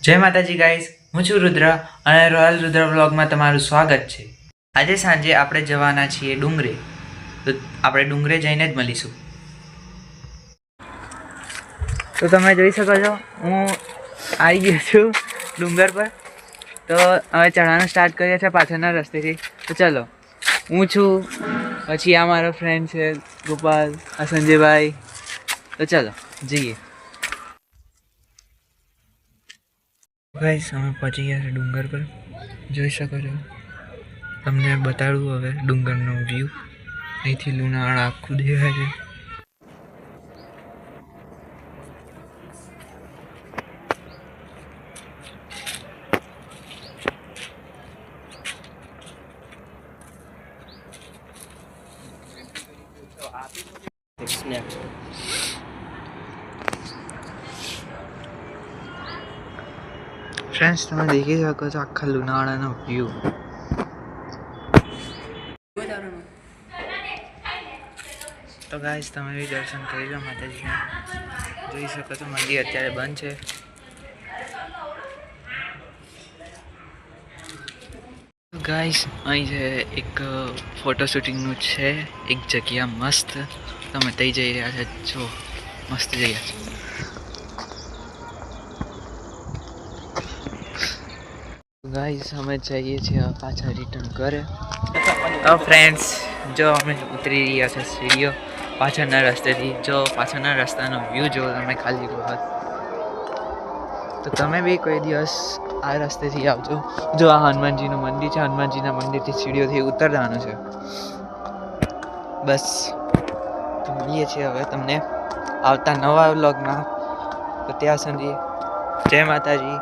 જય માતાજી ગાઈસ, હું છું રુદ્ર અને રોયલ રુદ્ર વ્લોગમાં તમારું સ્વાગત છે. આજે સાંજે આપણે જવાના છીએ ડુંગરે, તો આપણે ડુંગરે જઈને જ મળીશું. તો તમે જોઈ શકો છો, હું આવી ગયો છું ડુંગર પર. તો હવે ચઢવાનું સ્ટાર્ટ કરીએ છીએ પાછળના રસ્તેથી. તો ચલો, હું છું, પછી આ મારો ફ્રેન્ડ છે ગોપાલ, આ સંજયભાઈ. તો ચલો જઈએ. ગાઈસ, અમે પહોંચી ગયા છે ડુંગર પર. જોઈ શકો છો, તમને બતાડું હવે ડુંગરનો વ્યૂ. અહીંથી લુણાવાડા આખું દેખાય છે. ફ્રેન્ડ્સ, તમે દેખી શકો છો આખા લુણાવાડાનો વ્યૂ. તો ગાઈસ, તમે બી દર્શન કરી લો માતાજીના. જોઈ શકો છો મંદિર અત્યારે બંધ છે. ગાઈસ, અહીં છે એક ફોટો શૂટિંગનું છે એક જગ્યા મસ્ત. તમે ત્યાં જઈ રહ્યા છે, જો મસ્ત જગ્યા છે. ગાઈસ, અમે જઈએ છીએ પાછા રિટર્ન ઘરે. તો ફ્રેન્ડ્સ, જો અમે ઉતરી રહ્યા છે સીડીઓ પાછળના રસ્તેથી. જો પાછળના રસ્તાનો વ્યૂ જો તમે ખાલી વખત. તો તમે બી કોઈ દિવસ આ રસ્તેથી આવજો. જો આ હનુમાનજીનું મંદિર છે. હનુમાનજીના મંદિરથી સીડીઓથી ઉતરવાનું છે. બસ, તો મળીએ છીએ હવે તમને આવતા નવા વ્લોગમાં. તો ત્યાં સુધી જય માતાજી.